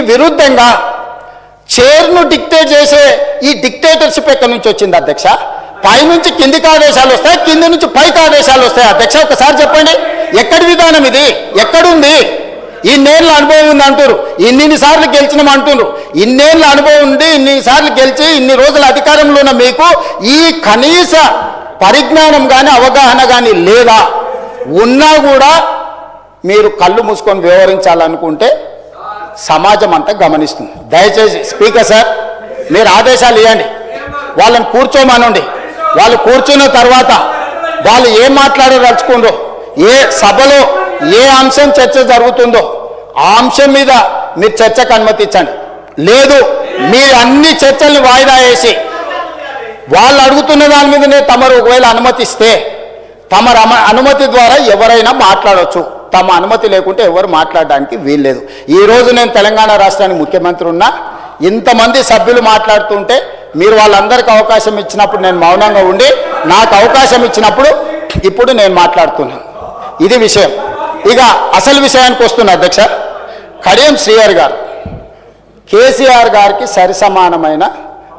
విరుద్ధంగా చైర్ను డిక్టేట్ చేసే ఈ డిక్టేటర్షిప్ ఎక్కడి నుంచి వచ్చింది అధ్యక్ష? పైనుంచి కిందికి ఆదేశాలు వస్తాయి, కింది నుంచి పైకి ఆదేశాలు వస్తాయి. అధ్యక్ష ఒకసారి చెప్పండి, ఎక్కడి విధానం ఇది? ఎక్కడుంది? ఇన్నేళ్ళ అనుభవం ఉంది అంటారు, ఇన్నిసార్లు గెలిచినాం అంటున్నారు. ఇన్నేళ్ళ అనుభవం ఉంది, ఇన్నిసార్లు గెలిచి ఇన్ని రోజుల అధికారంలో ఉన్న మీకు ఈ కనీస పరిజ్ఞానం కానీ అవగాహన కానీ లేదా? ఉన్నా కూడా మీరు కళ్ళు మూసుకొని వ్యవహరించాలనుకుంటే సమాజం అంతా గమనిస్తుంది. దయచేసి స్పీకర్ సార్ మీరు ఆదేశాలు ఇవ్వండి, వాళ్ళని కూర్చోమనండి. వాళ్ళు కూర్చున్న తర్వాత వాళ్ళు ఏం మాట్లాడదలుచుకుందో, ఏ సభలో ఏ అంశం చర్చ జరుగుతుందో ఆ అంశం మీద మీరు చర్చకు అనుమతించండి. లేదు మీరు అన్ని చర్చల్ని వాయిదా వేసి వాళ్ళు అడుగుతున్న దాని మీదనే తమరు ఒకవేళ అనుమతిస్తే తమ అనుమతి ద్వారా ఎవరైనా మాట్లాడవచ్చు. తమ అనుమతి లేకుంటే ఎవరు మాట్లాడడానికి వీల్లేదు. ఈరోజు నేను తెలంగాణ రాష్ట్రానికి ముఖ్యమంత్రి ఉన్నా, ఇంతమంది సభ్యులు మాట్లాడుతుంటే మీరు వాళ్ళందరికీ అవకాశం ఇచ్చినప్పుడు నేను మౌనంగా ఉండి, నాకు అవకాశం ఇచ్చినప్పుడు ఇప్పుడు నేను మాట్లాడుతున్నాను. ఇది విషయం. ఇక అసలు విషయానికి వస్తున్నా అధ్యక్ష. కడియం శ్రీహరి గారు కేసీఆర్ గారికి సరిసమానమైన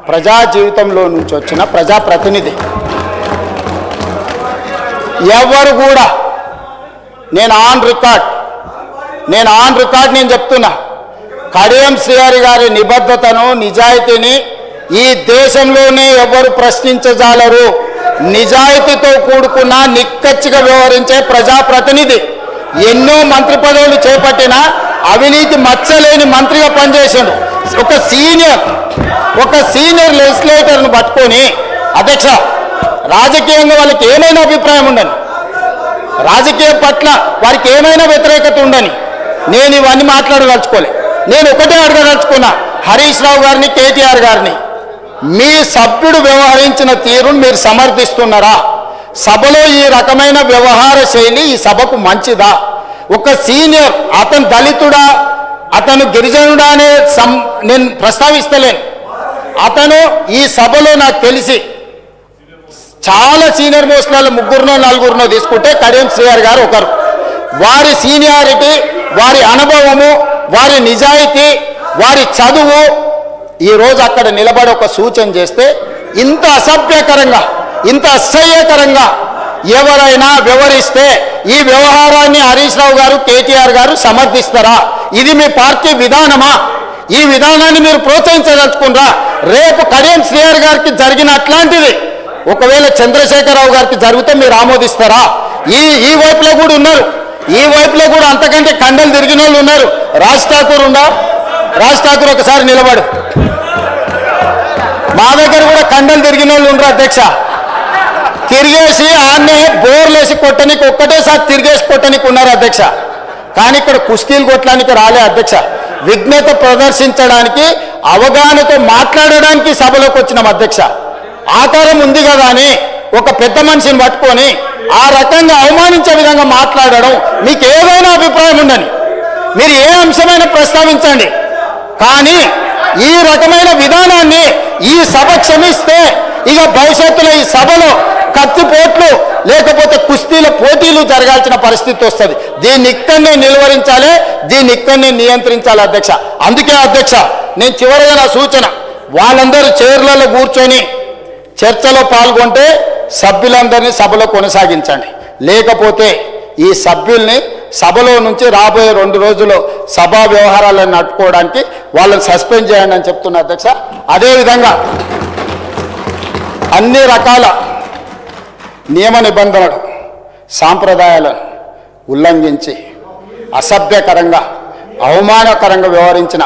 ప్రజా జీవితంలో నుంచి వచ్చిన ప్రజాప్రతినిధి. ఎవరు కూడా నేను ఆన్ రికార్డ్ నేను చెప్తున్నా, కడియం శ్రీహరి గారి నిబద్ధతను నిజాయితీని ఈ దేశంలోనే ఎవరు ప్రశ్నించజాలరు. నిజాయితీతో కూడుకున్న నిక్కచ్చిగా వ్యవహరించే ప్రజాప్రతినిధి. ఎన్నో మంత్రి పదవులు చేపట్టిన అవినీతి మచ్చలేని మంత్రిగా పనిచేసిండు. ఒక సీనియర్ లెజిస్లేటర్ను పట్టుకొని అధ్యక్ష రాజకీయంగా వాళ్ళకి ఏమైనా అభిప్రాయం ఉండని, రాజకీయం పట్ల వారికి ఏమైనా వ్యతిరేకత ఉండని నేను ఇవన్నీ మాట్లాడదలుచుకోలే. నేను ఒకటే అడగదలుచుకున్నా, హరీష్ రావు గారిని, కేటీఆర్ గారిని, మీ సభ్యుడు వ్యవహరించిన తీరును మీరు సమర్థిస్తున్నారా? సభలో ఈ రకమైన వ్యవహార శైలి ఈ సభకు మంచిదా? ఒక సీనియర్, అతను దళితుడా, అతను గిరిజనుడా అనే నేను ప్రస్తావిస్తలేను. అతను ఈ సభలో నాకు తెలిసి చాలా సీనియర్ మోస్ట్లలో 3 4 తీసుకుంటే కడియం శ్రీహరి గారు ఒకరు. వారి సీనియారిటీ, వారి అనుభవము, వారి నిజాయితీ, వారి చదువు ఈరోజు అక్కడ నిలబడి ఒక సూచన చేస్తే ఇంత అసభ్యకరంగా, ఇంత అసహ్యకరంగా ఎవరైనా వ్యవహరిస్తే ఈ వ్యవహారాన్ని హరీష్ రావు గారు, కేటీఆర్ గారు సమర్థిస్తారా? ఇది మీ పార్టీ విధానమా? ఈ విధానాన్ని మీరు ప్రోత్సహించదలుచుకున్నారా? రేపు కడియం శ్రీహరి గారికి జరిగిన అట్లాంటిది ఒకవేళ చంద్రశేఖరరావు గారికి జరిగితే మీరు ఆమోదిస్తారా? ఈ వైపులో కూడా ఉన్నారు, ఈ వైపులో కూడా అంతకంటే కండలు తిరిగిన వాళ్ళు ఉన్నారు. రాజ్ ఠాకూర్ ఒకసారి నిలబడు. మా దగ్గర కూడా కండలు తిరిగిన వాళ్ళు ఉన్నారు అధ్యక్ష. తిరిగేసి ఆన్నే బోర్లేసి కొట్టనికి ఒక్కటేసారి తిరిగేసి కొట్టనికి ఉన్నారు అధ్యక్ష. కానీ ఇక్కడ కుస్తీలు కొట్టడానికి రాలే అధ్యక్ష. విఘ్నత ప్రదర్శించడానికి, అవగాహనతో మాట్లాడడానికి సభలోకి వచ్చినాం అధ్యక్ష. ఆకారం ఉంది కదా అని ఒక పెద్ద మనిషిని పట్టుకొని ఆ రకంగా అవమానించే విధంగా మాట్లాడడం, మీకు ఏదైనా అభిప్రాయం ఉండని, మీరు ఏ అంశమైనా ప్రస్తావించండి. కానీ ఈ రకమైన విధానాన్ని ఈ సభ క్షమిస్తే ఇక భవిష్యత్తులో ఈ సభలో కత్తిపోట్లు లేకపోతే కుస్తీల పోటీలు జరగాల్సిన పరిస్థితి వస్తుంది. దీన్ని ఇక్కడనే నిలువరించాలి, దీన్ని ఇక్కడనే నియంత్రించాలి అధ్యక్ష. అందుకే అధ్యక్ష నేను చివరిగా నా సూచన, వాళ్ళందరూ చైర్లలో కూర్చొని చర్చలో పాల్గొంటే సభ్యులందరినీ సభలో కొనసాగించండి. లేకపోతే ఈ సభ్యుల్ని సభలో నుంచి రాబోయే 2 రోజుల్లో సభా వ్యవహారాలను నడుపుకోవడానికి వాళ్ళని సస్పెండ్ చేయండి అని చెప్తున్నా అధ్యక్ష. అదేవిధంగా అన్ని రకాల నియమ నిబంధనలు, సాంప్రదాయాలను ఉల్లంఘించి అసభ్యకరంగా, అవమానకరంగా వ్యవహరించిన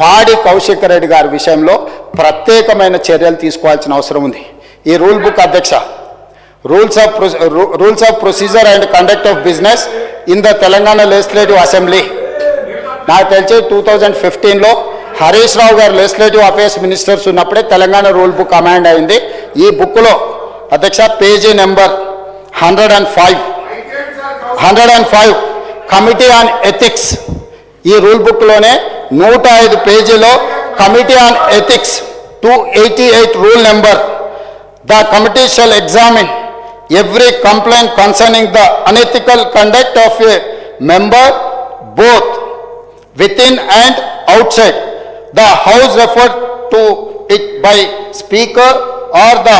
పాడి కౌశిక్ రెడ్డి గారి విషయంలో ప్రత్యేకమైన చర్యలు తీసుకోవాల్సిన అవసరం ఉంది. ఈ రూల్ బుక్ అధ్యక్ష, rules of procedure and conduct of business in the Telangana legislative assembly, నాకు తెలిసి 2015లో హరీష్ రావు గారు లెజిస్లేటివ్ అఫేర్స్ మినిస్టర్స్ ఉన్నప్పుడే తెలంగాణ రూల్ బుక్ అమెండ్ అయింది. ఈ బుక్లో అధ్యక్ష page number 105 committee on ethics, ఈ రూల్ బుక్లోనే 105 పేజీలో committee on ethics 288 rule number, the committee shall examine every complaint concerning the unethical conduct of a member both within and outside. The House referred to it by Speaker or the